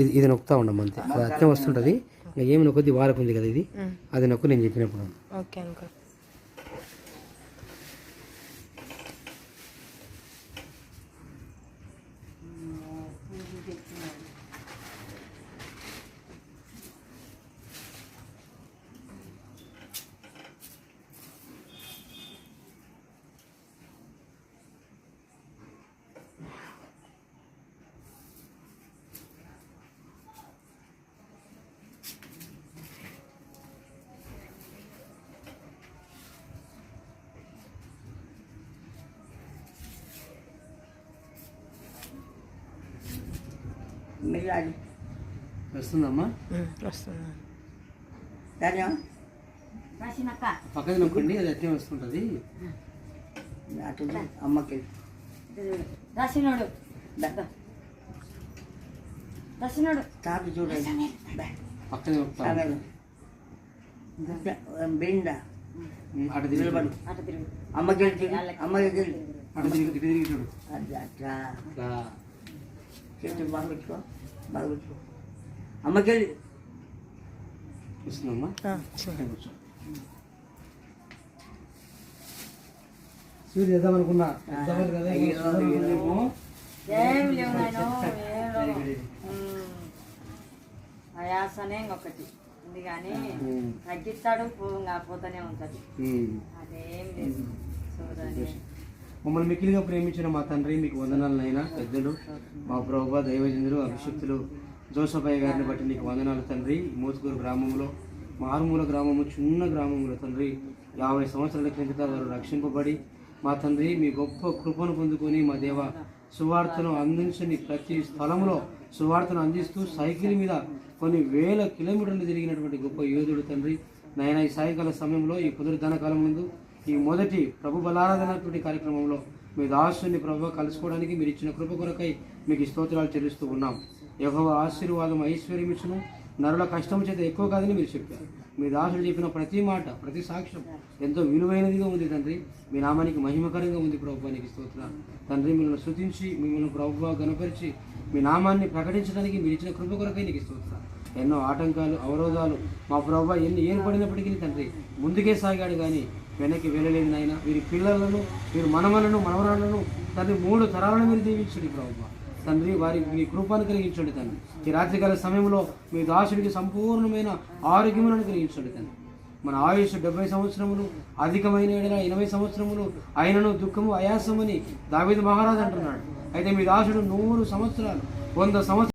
ఇది ఇది నొక్కుతా ఉండము అంతే, అది అట్లే వస్తుంటుంది. ఇంకా ఏమి నొక్కొద్ది వారకు కదా ఇది, అది నొక్కు నేను చెప్పినప్పుడు. Okay uncle. వస్తుందమ్మా, వస్తుంది. పక్కన నొక్కండి, అది అట్లే వస్తుంటుంది. అమ్మకి దర్శనుడు దర్శనుడు తాపి చూడండి పక్కన బెండ అటు తిరిగి అటు తిరుగు అమ్మకి అమ్మకి అటు తిరిగి తిరిగి చూడు. అది అట్లా చేతులు బాగా పెట్టుకో, బాగా పెట్టుకో. అమ్మకి వస్తుందమ్మా, సూర్యుడు చేద్దామనుకున్నా ఏం లేవు ఆయాసనే ఇంకొకటి ఉంది కానీ తగ్గిస్తాడు, పోతూనే ఉంటుంది. అదేం లేదు. మమ్మల్ని మిక్కిలిగా ప్రేమించిన మా తండ్రి మీకు వందనాలనైనా. పెద్దలు మా ప్రభువా, దైవజనులు, అభిషక్తులు జోసఫయ్య గారిని బట్టి నీకు వందనాలు తండ్రి. మోతుకూరు గ్రామంలో, మారుమూల గ్రామము, చిన్న గ్రామంలో తండ్రి 50 సంవత్సరాల క్రిందట వారు రక్షింపబడి మా తండ్రి మీ గొప్ప కృపను పొందుకొని మా దేవ సువార్తను అందించని ప్రతి స్థలంలో సువార్తను అందిస్తూ సైకిల్ మీద కొన్ని వేల కిలోమీటర్లు తిరిగినటువంటి గొప్ప యోధుడు తండ్రి. నాయన ఈ సాయంకాల సమయంలో, ఈ పునరుద్ధరణ కాలం ముందు, ఈ మొదటి ప్రభు బలారాధనటువంటి కార్యక్రమంలో మీ దాసుని ప్రభు కలుసుకోవడానికి మీరు ఇచ్చిన కృప కొరకై మీకు స్తోత్రాలు చెల్లిస్తూ ఉన్నాం. యెహోవా ఆశీర్వాదం ఐశ్వర్యం ఇచ్చును, నరుల కష్టం చేత ఎక్కువ కాదని మీరు చెప్పారు. మీ దాసుడు చెప్పిన ప్రతి మాట, ప్రతి సాక్ష్యం ఎంతో విలువైనదిగా ఉంది తండ్రి. మీ నామానికి మహిమకరంగా ఉంది ప్రభువానికి స్తోత్రాలు తండ్రి. మిమ్మల్ని స్తుతించి, మిమ్మల్ని ప్రభువా గణపరిచి మీ నామాన్ని ప్రకటించడానికి మీరు ఇచ్చిన కృప కొరకై నీకు స్తోత్రాలు. ఎన్నో ఆటంకాలు, అవరోధాలు మా ప్రభువా ఎన్ని ఏర్పడినప్పటికీ తండ్రి ముందుకే సాగాడు కానీ వెనక్కి వెళ్ళలేదు నాయన. వీరి పిల్లలను, వీరి మనవలను, మనవరాలను తండ్రి 3 తరాలను మీరు దీవించండి ప్రభువా తండ్రి. వారికి మీ కృపను కలిగించండి తండ్రి. ఈ రాత్రికాల సమయంలో మీ దాసుడికి సంపూర్ణమైన ఆరోగ్యములను కలిగించండి తండ్రి. మన ఆయుష్ 70 సంవత్సరములు, అధికమైన 80 సంవత్సరములు అయినను దుఃఖము అయాసమని దావీదు మహారాజు అంటున్నాడు. అయితే మీ దాసుడు 100 సంవత్సరాలు, 100 సంవత్సరాలు